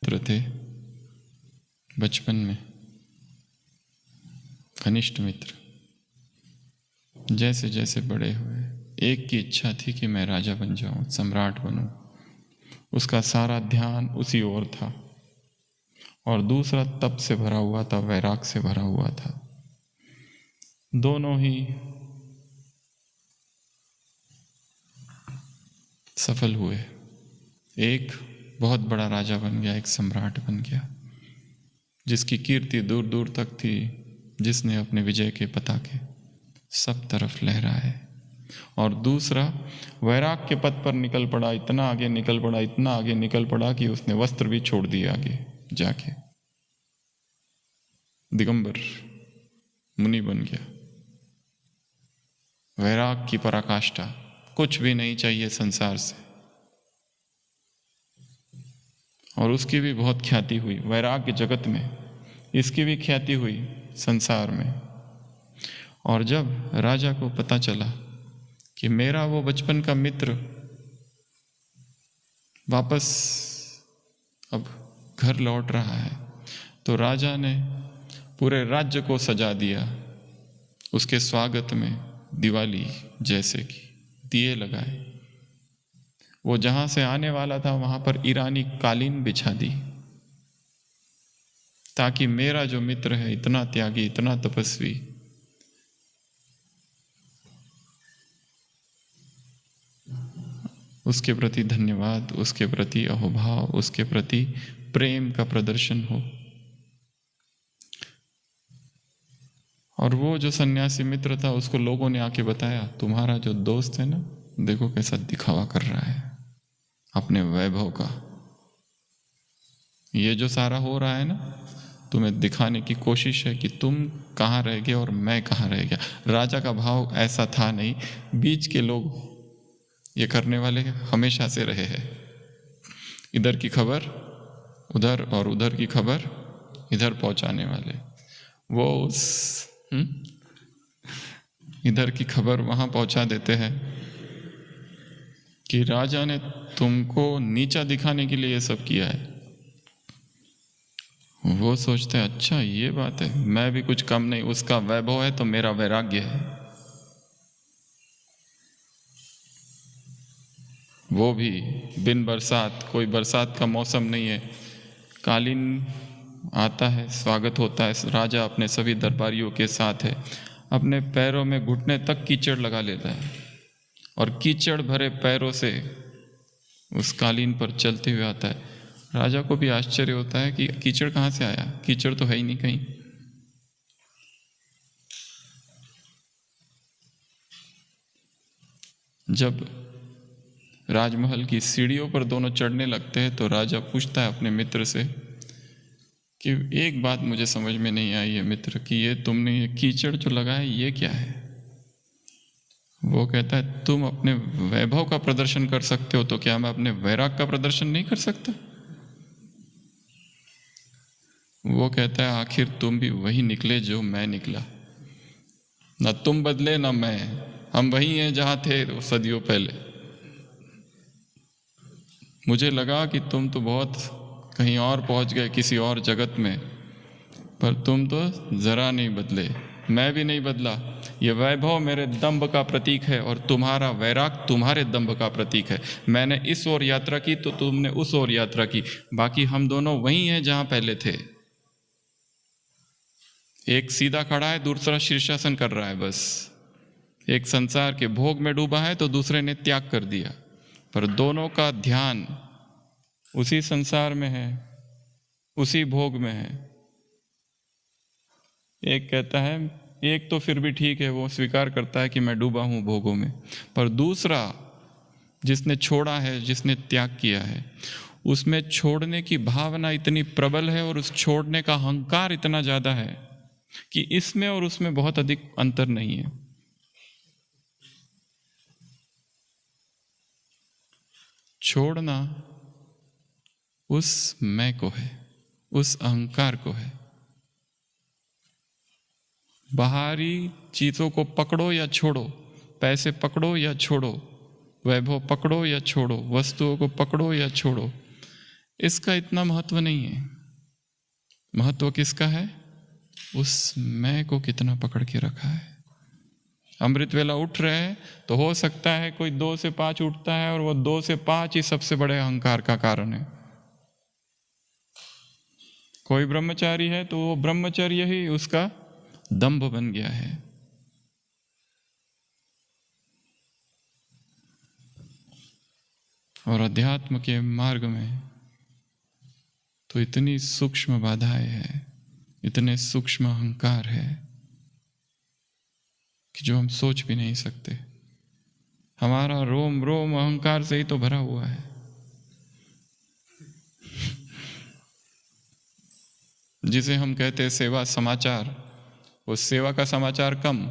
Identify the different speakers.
Speaker 1: मित्र थे बचपन में, घनिष्ठ मित्र। जैसे जैसे बड़े हुए, एक की इच्छा थी कि मैं राजा बन जाऊं, सम्राट बनूं। उसका सारा ध्यान उसी ओर था। और दूसरा तप से भरा हुआ था, वैराग से भरा हुआ था। दोनों ही सफल हुए। एक बहुत बड़ा राजा बन गया, एक सम्राट बन गया, जिसकी कीर्ति दूर दूर तक थी, जिसने अपने विजय के पताके सब तरफ लहराए। और दूसरा वैराग के पथ पर निकल पड़ा, इतना आगे निकल पड़ा, इतना आगे निकल पड़ा कि उसने वस्त्र भी छोड़ दिए आगे जाके, दिगंबर मुनि बन गया। वैराग की पराकाष्ठा, कुछ भी नहीं चाहिए संसार से। और उसकी भी बहुत ख्याति हुई वैराग्य जगत में, इसकी भी ख्याति हुई संसार में। और जब राजा को पता चला कि मेरा वो बचपन का मित्र वापस अब घर लौट रहा है, तो राजा ने पूरे राज्य को सजा दिया। उसके स्वागत में दिवाली जैसे कि दिए लगाए। वो जहाँ से आने वाला था वहाँ पर ईरानी कालीन बिछा दी, ताकि मेरा जो मित्र है, इतना त्यागी, इतना तपस्वी, उसके प्रति धन्यवाद, उसके प्रति अहोभाव, उसके प्रति प्रेम का प्रदर्शन हो। और वो जो सन्यासी मित्र था, उसको लोगों ने आके बताया, तुम्हारा जो दोस्त है ना, देखो कैसा दिखावा कर रहा है अपने वैभव का। ये जो सारा हो रहा है ना, तुम्हें दिखाने की कोशिश है कि तुम कहाँ रह गए और मैं कहाँ रह गया। राजा का भाव ऐसा था नहीं, बीच के लोग ये करने वाले हमेशा से रहे हैं। इधर की खबर उधर और उधर की खबर इधर पहुंचाने वाले। वो उस इधर की खबर वहां पहुंचा देते हैं कि राजा ने तुमको नीचा दिखाने के लिए ये सब किया है। वो सोचते हैं, अच्छा ये बात है, मैं भी कुछ कम नहीं, उसका वैभव है तो मेरा वैराग्य है। वो भी बिन बरसात, कोई बरसात का मौसम नहीं है, कालीन आता है, स्वागत होता है, राजा अपने सभी दरबारियों के साथ है, अपने पैरों में घुटने तक कीचड़ लगा लेता है और कीचड़ भरे पैरों से उस कालीन पर चलते हुए आता है। राजा को भी आश्चर्य होता है कि कीचड़ कहाँ से आया, कीचड़ तो है ही नहीं कहीं। जब राजमहल की सीढ़ियों पर दोनों चढ़ने लगते हैं तो राजा पूछता है अपने मित्र से कि एक बात मुझे समझ में नहीं आई है मित्र, कि ये तुमने ये कीचड़ जो लगाया ये क्या है? वो कहता है, तुम अपने वैभव का प्रदर्शन कर सकते हो, तो क्या मैं अपने वैराग का प्रदर्शन नहीं कर सकता? वो कहता है, आखिर तुम भी वही निकले जो मैं निकला, ना तुम बदले ना मैं, हम वही हैं जहां थे सदियों पहले। मुझे लगा कि तुम तो बहुत कहीं और पहुंच गए, किसी और जगत में, पर तुम तो जरा नहीं बदले, मैं भी नहीं बदला। ये वैभव मेरे दंभ का प्रतीक है और तुम्हारा वैराग तुम्हारे दंभ का प्रतीक है। मैंने इस ओर यात्रा की तो तुमने उस ओर यात्रा की, बाकी हम दोनों वही हैं जहां पहले थे। एक सीधा खड़ा है, दूसरा शीर्षासन कर रहा है। बस एक संसार के भोग में डूबा है तो दूसरे ने त्याग कर दिया, पर दोनों का ध्यान उसी संसार में है, उसी भोग में है। एक कहता है, एक तो फिर भी ठीक है, वो स्वीकार करता है कि मैं डूबा हूं भोगों में, पर दूसरा जिसने छोड़ा है, जिसने त्याग किया है, उसमें छोड़ने की भावना इतनी प्रबल है और उस छोड़ने का अहंकार इतना ज्यादा है कि इसमें और उसमें बहुत अधिक अंतर नहीं है। छोड़ना उस मैं को है, उस अहंकार को है। बाहरी चीजों को पकड़ो या छोड़ो, पैसे पकड़ो या छोड़ो, वैभव पकड़ो या छोड़ो, वस्तुओं को पकड़ो या छोड़ो, इसका इतना महत्व नहीं है। महत्व किसका है? उस मैं को कितना पकड़ के रखा है। अमृत वेला उठ रहे हैं तो हो सकता है कोई 2 से 5 उठता है और वो 2 से 5 ही सबसे बड़े अहंकार का कारण है। कोई ब्रह्मचारी है तो वो ब्रह्मचर्य ही उसका दंभ बन गया है। और अध्यात्म के मार्ग में तो इतनी सूक्ष्म बाधाएं हैं, इतने सूक्ष्म अहंकार है कि जो हम सोच भी नहीं सकते। हमारा रोम रोम अहंकार से ही तो भरा हुआ है। जिसे हम कहते हैं सेवा समाचार, वो सेवा का समाचार कम,